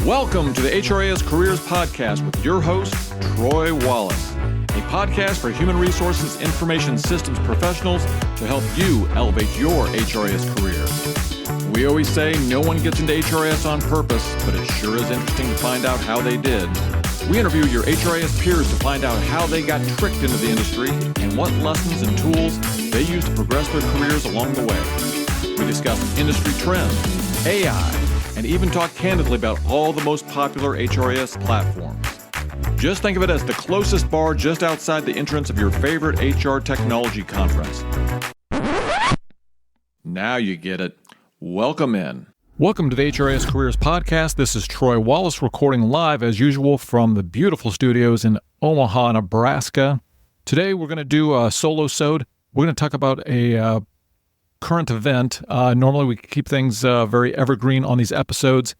Welcome to the HRIS Careers Podcast with your host, Troy Wallace, a podcast for human resources information systems professionals to help you elevate your HRIS career. We always say no one gets into HRIS on purpose, but it sure is interesting to find out how they did. We interview your HRIS peers to find out how they got tricked into the industry and what lessons and tools they use to progress their careers along the way. We discuss industry trends, AI, and even talk candidly about all the most popular HRIS platforms. Just think of it as the closest bar just outside the entrance of your favorite HR technology conference. Now you get it. Welcome in. Welcome to the HRIS Careers Podcast. This is Troy Wallace recording live as usual from the beautiful studios in Omaha, Nebraska. Today we're going to do a solo-sode. We're going to talk about a current event. Normally we keep things very evergreen on these episodes,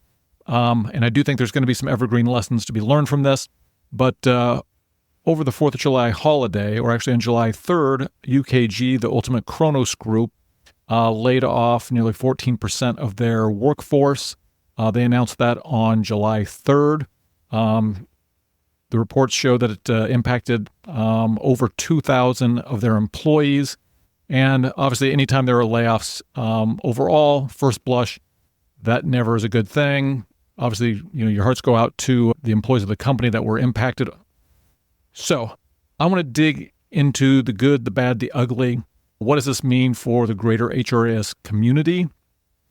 and I do think there's going to be some evergreen lessons to be learned from this. But over the 4th of July holiday, or actually on July 3rd, UKG, the Ultimate Kronos Group, laid off nearly 14% of their workforce. They announced that on July 3rd. The reports show that it impacted over 2,000 of their employees. And obviously, anytime there are layoffs, overall, first blush, that never is a good thing. Obviously, your hearts go out to the employees of the company that were impacted. So I want to dig into the good, the bad, the ugly. What does this mean for the greater HRIS community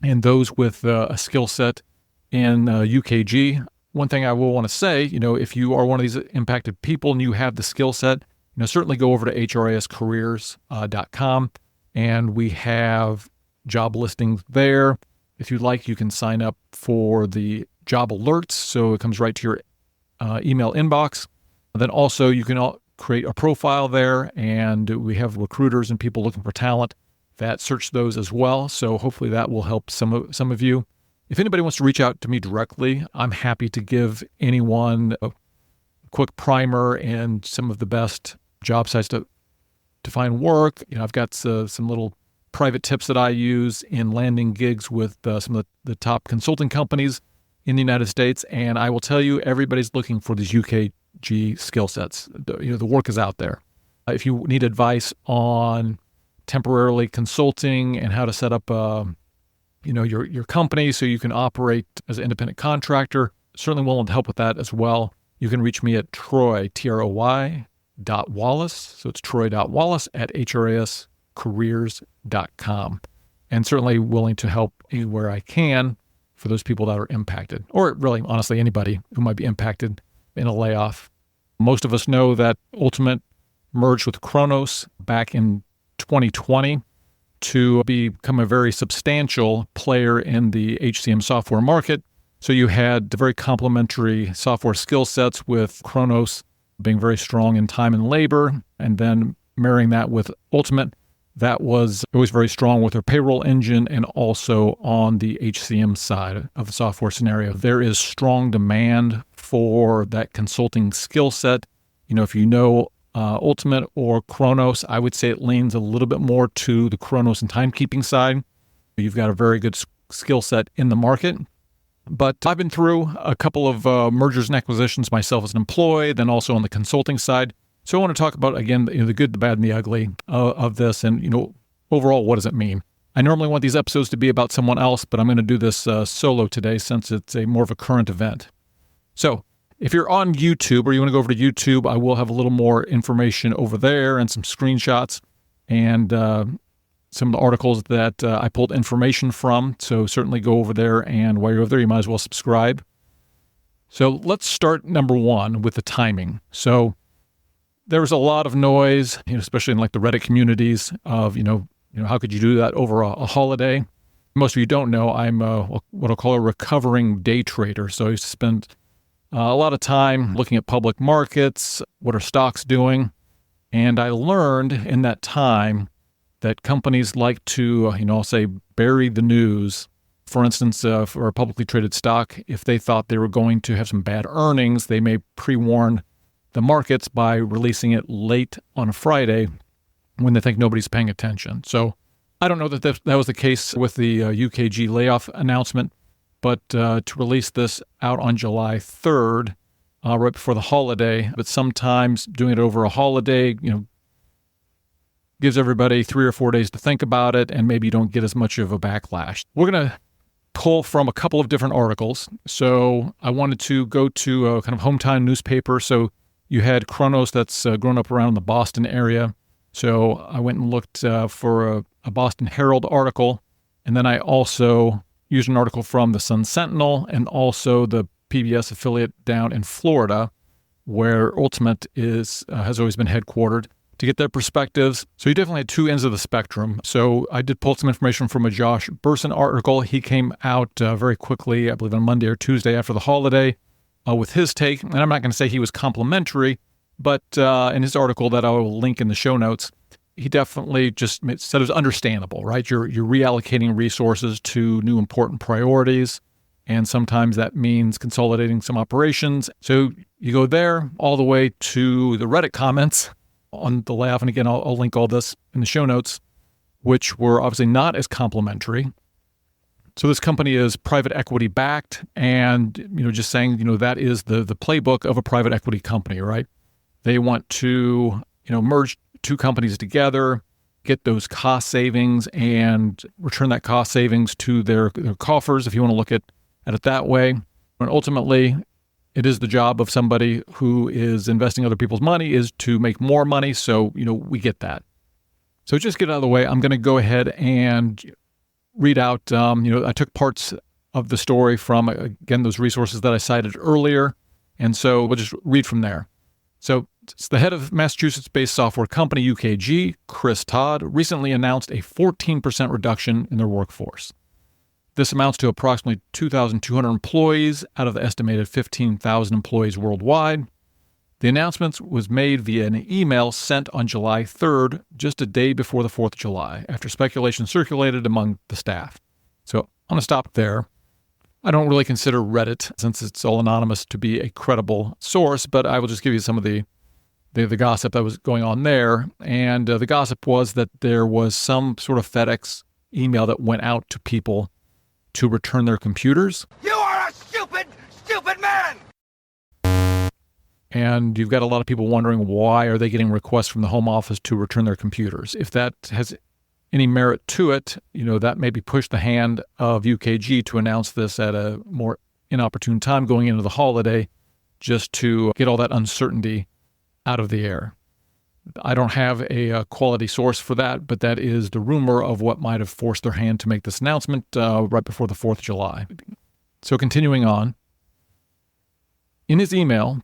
and those with a skill set in UKG? One thing I will want to say, if you are one of these impacted people and you have the skill set, certainly go over to HRISCareers.com, and we have job listings there. If you'd like, you can sign up for the job alerts, so it comes right to your email inbox. Then also, you can create a profile there, and we have recruiters and people looking for talent that search those as well. So hopefully that will help some of you. If anybody wants to reach out to me directly, I'm happy to give anyone a quick primer and some of the best job sites to find work. I've got some little private tips that I use in landing gigs with some of the top consulting companies in the United States. And I will tell you, everybody's looking for these UKG skill sets. The work is out there. If you need advice on temporarily consulting and how to set up, your company so you can operate as an independent contractor, certainly willing to help with that as well. You can reach me at Troy, Troy.Wallace. So it's Troy.Wallace at HRISCareers.com. And certainly willing to help anywhere I can for those people that are impacted, or really, honestly, anybody who might be impacted in a layoff. Most of us know that Ultimate merged with Kronos back in 2020 to become a very substantial player in the HCM software market. So you had very complementary software skill sets, with Kronos being very strong in time and labor, and then marrying that with Ultimate, that was always very strong with their payroll engine and also on the HCM side of the software scenario. There is strong demand for that consulting skill set. If you know Ultimate or Kronos, I would say it leans a little bit more to the Kronos and timekeeping side. You've got a very good skill set in the market. But I've been through a couple of mergers and acquisitions myself as an employee, then also on the consulting side. So I want to talk about, again, the good, the bad, and the ugly of this. And, overall, what does it mean? I normally want these episodes to be about someone else, but I'm going to do this solo today since it's more of a current event. So if you're on YouTube or you want to go over to YouTube, I will have a little more information over there and some screenshots and some of the articles that I pulled information from. So certainly go over there, and while you're over there, you might as well subscribe. So let's start number one with the timing. So there was a lot of noise, especially in like the Reddit communities of, how could you do that over a holiday? Most of you don't know, I'm what I'll call a recovering day trader. So I used to spend a lot of time looking at public markets, what are stocks doing? And I learned in that time that companies like to, I'll say, bury the news. For instance, for a publicly traded stock, if they thought they were going to have some bad earnings, they may pre-warn the markets by releasing it late on a Friday when they think nobody's paying attention. So I don't know that that was the case with the UKG layoff announcement, but to release this out on July 3rd, right before the holiday. But sometimes doing it over a holiday, gives everybody 3 or 4 days to think about it, and maybe you don't get as much of a backlash. We're going to pull from a couple of different articles. So I wanted to go to a kind of hometown newspaper. So you had Kronos that's grown up around the Boston area. So I went and looked for a Boston Herald article. And then I also used an article from the Sun Sentinel and also the PBS affiliate down in Florida, where Ultimate has always been headquartered, to get their perspectives. So you definitely had two ends of the spectrum. So I did pull some information from a Josh Bersin article. He came out very quickly, I believe on Monday or Tuesday after the holiday, with his take. And I'm not going to say he was complimentary, but in his article that I will link in the show notes, he definitely just said it was understandable, right? You're reallocating resources to new important priorities, and sometimes that means consolidating some operations. So you go there all the way to the Reddit comments on the layoff. And again, I'll link all this in the show notes, which were obviously not as complimentary. So this company is private equity backed, and, just saying, that is the playbook of a private equity company, right? They want to, merge two companies together, get those cost savings and return that cost savings to their coffers, if you want to look at it that way. And ultimately, it is the job of somebody who is investing other people's money is to make more money. So, we get that. So just get out of the way. I'm going to go ahead and read out, I took parts of the story from, again, those resources that I cited earlier. And so we'll just read from there. So it's the head of Massachusetts-based software company UKG, Chris Todd, recently announced a 14% reduction in their workforce. This amounts to approximately 2,200 employees out of the estimated 15,000 employees worldwide. The announcement was made via an email sent on July 3rd, just a day before the 4th of July, after speculation circulated among the staff. So I'm going to stop there. I don't really consider Reddit, since it's all anonymous, to be a credible source, but I will just give you some of the gossip that was going on there. And the gossip was that there was some sort of FedEx email that went out to people to return their computers. You are a stupid, stupid man! And you've got a lot of people wondering, why are they getting requests from the home office to return their computers? If that has any merit to it, that maybe pushed the hand of UKG to announce this at a more inopportune time going into the holiday, just to get all that uncertainty out of the air. I don't have a quality source for that, but that is the rumor of what might have forced their hand to make this announcement right before the 4th of July. So continuing on, in his email,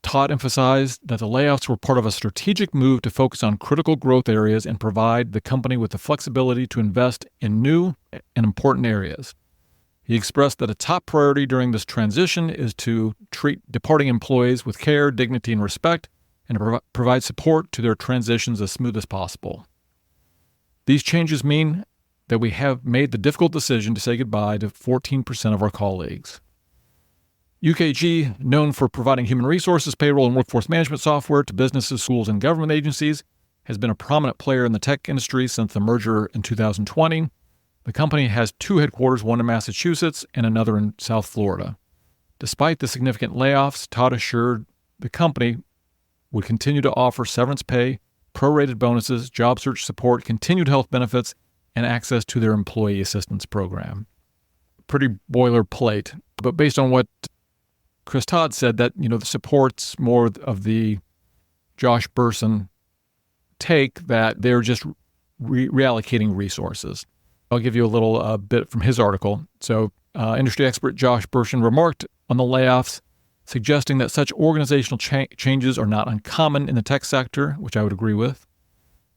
Todd emphasized that the layoffs were part of a strategic move to focus on critical growth areas and provide the company with the flexibility to invest in new and important areas. He expressed that a top priority during this transition is to treat departing employees with care, dignity, and respect, and to provide support to their transitions as smooth as possible. These changes mean that we have made the difficult decision to say goodbye to 14% of our colleagues. UKG, known for providing human resources, payroll, and workforce management software to businesses, schools, and government agencies, has been a prominent player in the tech industry since the merger in 2020. The company has two headquarters, one in Massachusetts and another in South Florida. Despite the significant layoffs, Todd assured the company would continue to offer severance pay, prorated bonuses, job search support, continued health benefits, and access to their employee assistance program. Pretty boilerplate, but based on what Chris Todd said, that, the support's more of the Josh Bersin take, that they're just reallocating resources. I'll give you a little bit from his article. So industry expert Josh Bersin remarked on the layoffs, suggesting that such organizational changes are not uncommon in the tech sector, which I would agree with.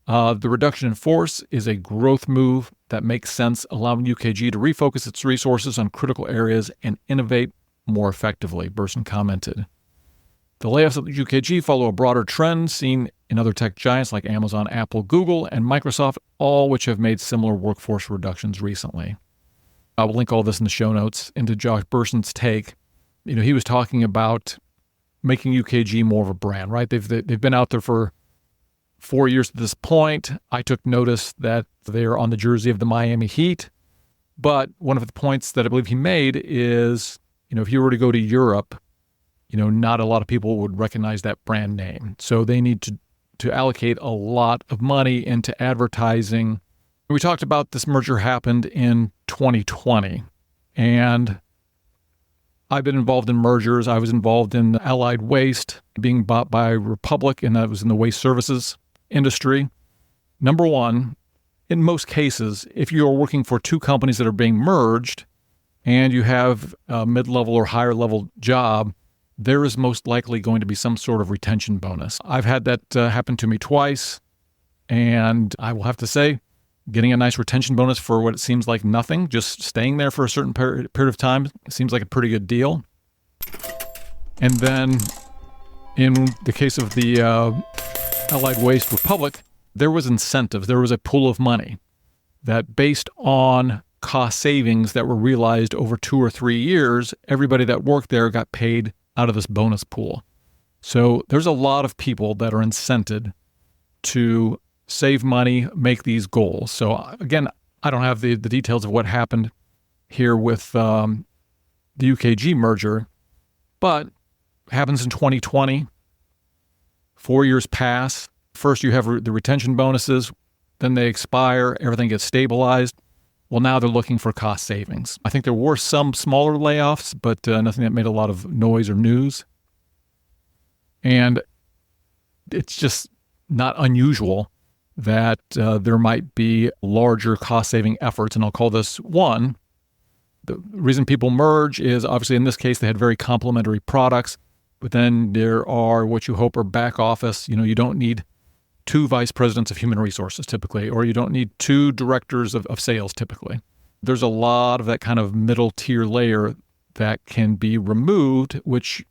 The reduction in force is a growth move that makes sense, allowing UKG to refocus its resources on critical areas and innovate more effectively, Bersin commented. The layoffs at the UKG follow a broader trend seen in other tech giants like Amazon, Apple, Google, and Microsoft, all which have made similar workforce reductions recently. I will link all this in the show notes into Josh Bersin's take. He was talking about making UKG more of a brand, right? They've been out there for 4 years at this point. I took notice that they're on the jersey of the Miami Heat. But one of the points that I believe he made is, if you were to go to Europe, not a lot of people would recognize that brand name. So they need to allocate a lot of money into advertising. We talked about this merger happened in 2020, and I've been involved in mergers. I was involved in Allied Waste being bought by Republic, and that was in the waste services industry. Number one, in most cases, if you are working for two companies that are being merged and you have a mid-level or higher level job, there is most likely going to be some sort of retention bonus. I've had that happen to me twice, and I will have to say, getting a nice retention bonus for what it seems like nothing, just staying there for a certain period of time, seems like a pretty good deal. And then in the case of the Allied Waste Republic, there was incentives. There was a pool of money that based on cost savings that were realized over 2 or 3 years, everybody that worked there got paid out of this bonus pool. So there's a lot of people that are incented to save money, make these goals. So again, I don't have the details of what happened here with the UKG merger, but happens in 2020. 4 years pass. First, you have the retention bonuses. Then they expire. Everything gets stabilized. Well, now they're looking for cost savings. I think there were some smaller layoffs, but nothing that made a lot of noise or news. And it's just not unusual that there might be larger cost-saving efforts, and I'll call this one. The reason people merge is obviously in this case they had very complementary products, but then there are what you hope are back office. You don't need 2 vice presidents of human resources typically, or you don't need 2 directors of sales typically. There's a lot of that kind of middle tier layer that can be removed, which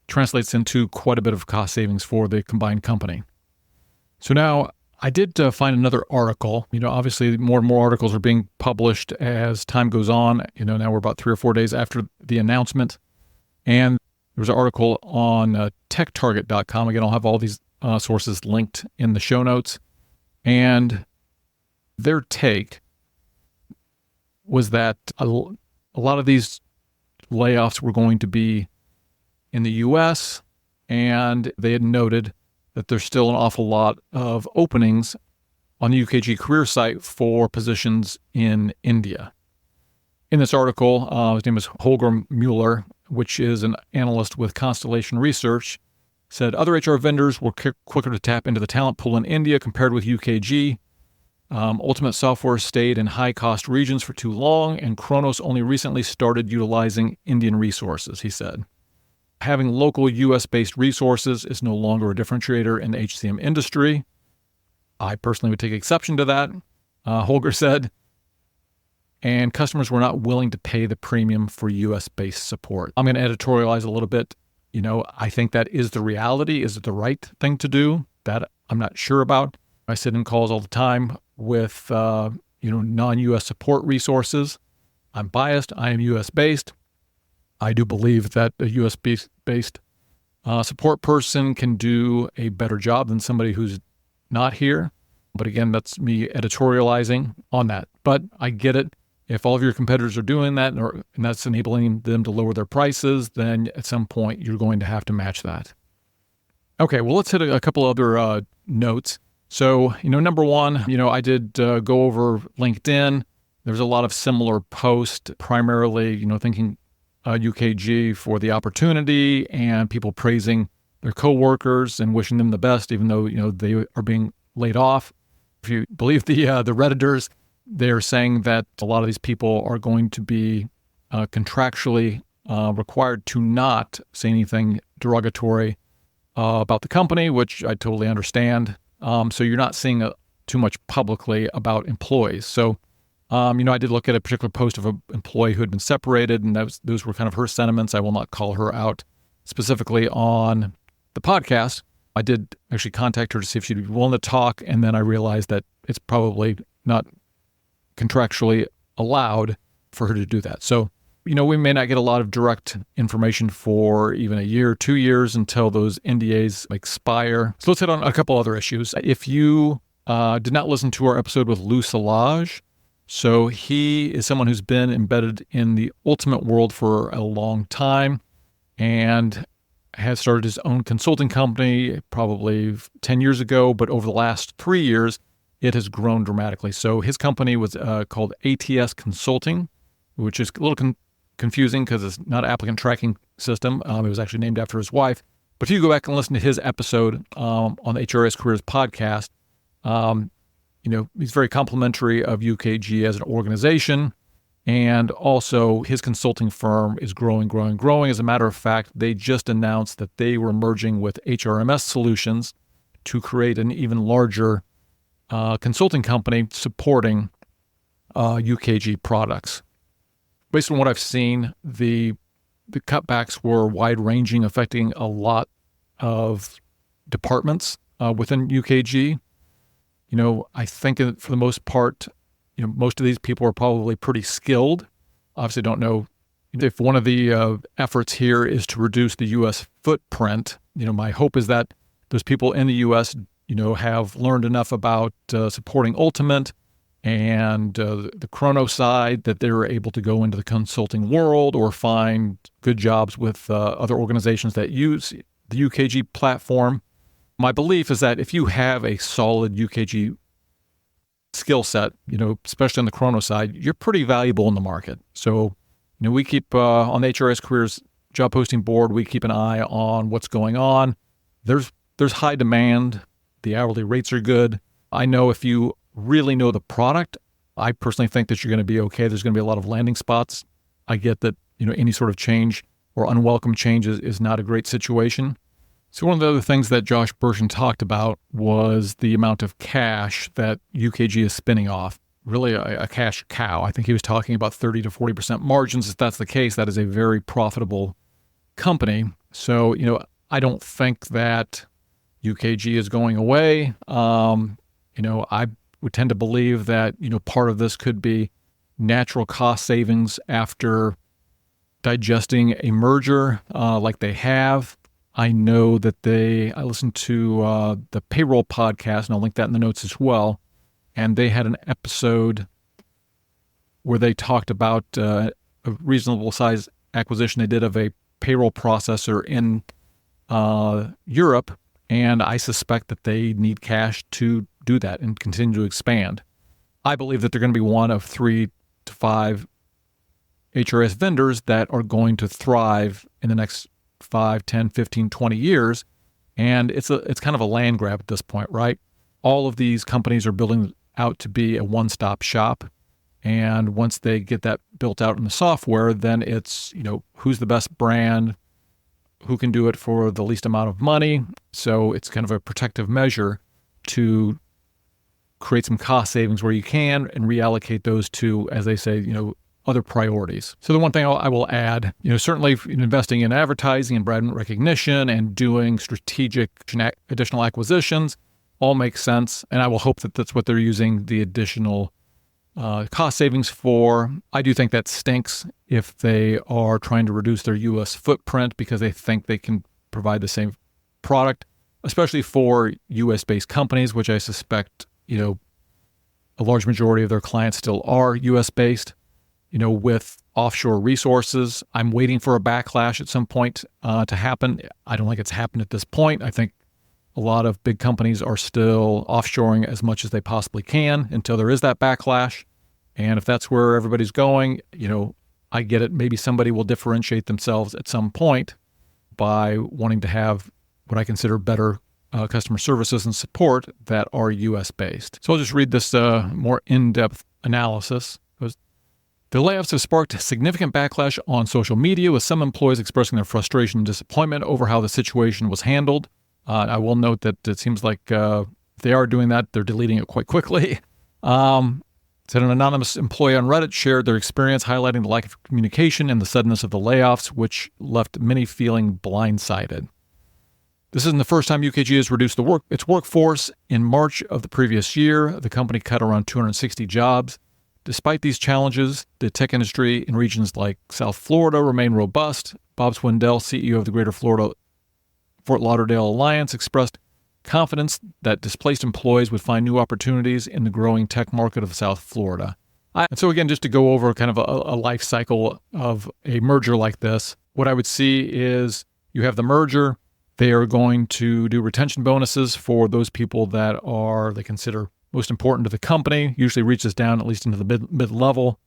translates into quite a bit of cost savings for the combined company. So now I did find another article. Obviously more and more articles are being published as time goes on. Now we're about 3 or 4 days after the announcement. And there was an article on techtarget.com. Again, I'll have all these sources linked in the show notes. And their take was that a lot of these layoffs were going to be in the U.S., and they had noted that there's still an awful lot of openings on the UKG career site for positions in India. In this article, his name is Holger Mueller, which is an analyst with Constellation Research, said other HR vendors were quicker to tap into the talent pool in India compared with UKG. Ultimate Software stayed in high-cost regions for too long, and Kronos only recently started utilizing Indian resources, he said. Having local U.S.-based resources is no longer a differentiator in the HCM industry. I personally would take exception to that, Holger said. And customers were not willing to pay the premium for U.S.-based support. I'm going to editorialize a little bit. I think that is the reality. Is it the right thing to do? That I'm not sure about. I sit in calls all the time with, non-U.S. support resources. I'm biased. I am U.S.-based. I do believe that a U.S.-based support person can do a better job than somebody who's not here. But again, that's me editorializing on that. But I get it. If all of your competitors are doing that and that's enabling them to lower their prices, then at some point you're going to have to match that. Okay, well, let's hit a couple other notes. So, number one, I did go over LinkedIn. There's a lot of similar posts, primarily, thinking UKG for the opportunity and people praising their coworkers and wishing them the best, even though, they are being laid off. If you believe the Redditors, they're saying that a lot of these people are going to be contractually required to not say anything derogatory about the company, which I totally understand. So you're not seeing too much publicly about employees. So, I did look at a particular post of an employee who had been separated, and those were kind of her sentiments. I will not call her out specifically on the podcast. I did actually contact her to see if she'd be willing to talk, and then I realized that it's probably not contractually allowed for her to do that. So, we may not get a lot of direct information for even a year, 2 years until those NDAs expire. So let's hit on a couple other issues. If you did not listen to our episode with Lou Salage, So he is someone who's been embedded in the ultimate world for a long time and has started his own consulting company probably 10 years ago, but over the last 3 years, it has grown dramatically. So his company was called ATS Consulting, which is a little confusing because it's not an applicant tracking system. It was actually named after his wife. But if you go back and listen to his episode on the HRIS Careers podcast, he's very complimentary of UKG as an organization. And also his consulting firm is growing. As a matter of fact, they just announced that they were merging with HRMS Solutions to create an even larger consulting company supporting UKG products. Based on what I've seen, the cutbacks were wide-ranging, affecting a lot of departments within UKG. I think for the most part, most of these people are probably pretty skilled. Obviously, don't know if one of the efforts here is to reduce the U.S. footprint. My hope is that those people in the U.S., have learned enough about supporting Ultimate and the Kronos side that they're able to go into the consulting world or find good jobs with other organizations that use the UKG platform. My belief is that if you have a solid UKG skill set, especially on the Kronos side, you're pretty valuable in the market. So, we keep on the HRIS Careers job posting board, we keep an eye on what's going on. There's high demand. The hourly rates are good. I know if you really know the product, I personally think that you're going to be okay. There's going to be a lot of landing spots. I get that, any sort of change or unwelcome change is not a great situation. So one of the other things that Josh Bershon talked about was the amount of cash that UKG is spinning off. Really a cash cow. I think he was talking about 30 to 40% margins. If that's the case, that is a very profitable company. So, I don't think that UKG is going away. I would tend to believe that, part of this could be natural cost savings after digesting a merger like they have. I know that I listened to the payroll podcast, and I'll link that in the notes as well. And they had an episode where they talked about a reasonable size acquisition they did of a payroll processor in Europe. And I suspect that they need cash to do that and continue to expand. I believe that they're going to be one of 3 to 5 HRS vendors that are going to thrive in the next 5, 10, 15, 20 years. And it's kind of a land grab at this point, right? All of these companies are building out to be a one-stop shop. And once they get that built out in the software, then it's, who's the best brand, who can do it for the least amount of money. So it's kind of a protective measure to create some cost savings where you can and reallocate those to, as they say, other priorities. So the one thing I will add, certainly investing in advertising and brand recognition and doing strategic additional acquisitions all makes sense. And I will hope that that's what they're using the additional cost savings for. I do think that stinks if they are trying to reduce their U.S. footprint because they think they can provide the same product, especially for U.S.-based companies, which I suspect, a large majority of their clients still are U.S.-based. With offshore resources, I'm waiting for a backlash at some point to happen. I don't think it's happened at this point. I think a lot of big companies are still offshoring as much as they possibly can until there is that backlash. And if that's where everybody's going, I get it. Maybe somebody will differentiate themselves at some point by wanting to have what I consider better customer services and support that are U.S.-based. So I'll just read this more in-depth analysis. The layoffs have sparked significant backlash on social media, with some employees expressing their frustration and disappointment over how the situation was handled. I will note that it seems like if they are doing that, they're deleting it quite quickly. Said an anonymous employee on Reddit shared their experience, highlighting the lack of communication and the suddenness of the layoffs, which left many feeling blindsided. This isn't the first time UKG has reduced its workforce. In March of the previous year, the company cut around 260 jobs. Despite these challenges, the tech industry in regions like South Florida remain robust. Bob Swindell, CEO of the Greater Florida Fort Lauderdale Alliance, expressed confidence that displaced employees would find new opportunities in the growing tech market of South Florida. And so again, just to go over kind of a life cycle of a merger like this, what I would see is you have the merger. They are going to do retention bonuses for those people that they consider most important to the company, usually reaches down at least into the mid-level,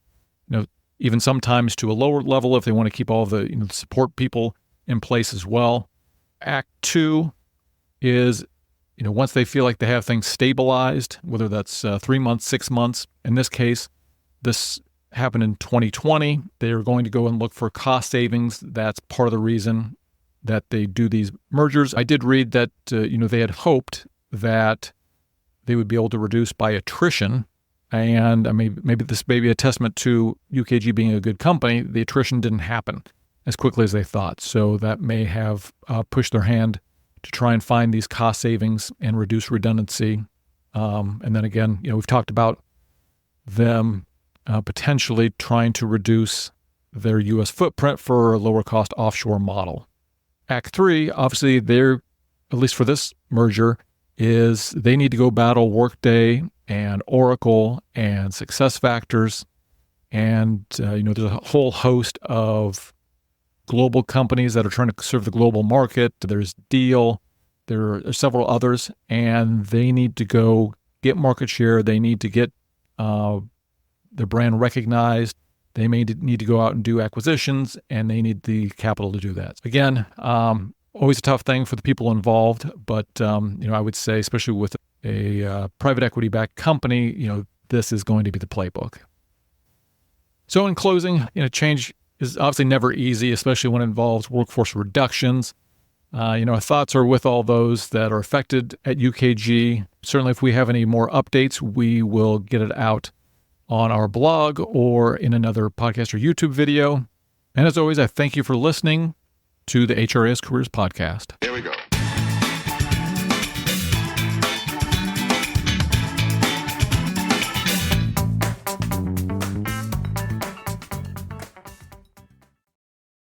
even sometimes to a lower level if they want to keep all the support people in place as well. Act 2 is, once they feel like they have things stabilized, whether that's 3 months, 6 months. In this case, this happened in 2020. They are going to go and look for cost savings. That's part of the reason that they do these mergers. I did read that, they had hoped that they would be able to reduce by attrition. And maybe this may be a testament to UKG being a good company. The attrition didn't happen as quickly as they thought. So that may have pushed their hand to try and find these cost savings and reduce redundancy. And then again, we've talked about them potentially trying to reduce their U.S. footprint for a lower cost offshore model. Act 3, obviously, they're, at least for this merger, is they need to go battle Workday and Oracle and SuccessFactors. And, there's a whole host of global companies that are trying to serve the global market. There's Deal. There are several others, and they need to go get market share. They need to get their brand recognized. They may need to go out and do acquisitions, and they need the capital to do that. Again, always a tough thing for the people involved, but I would say, especially with a private equity-backed company, this is going to be the playbook. So in closing, change is obviously never easy, especially when it involves workforce reductions. Our thoughts are with all those that are affected at UKG. Certainly, if we have any more updates, we will get it out on our blog or in another podcast or YouTube video. And as always, I thank you for listening to the HRIS Careers podcast. Here we go.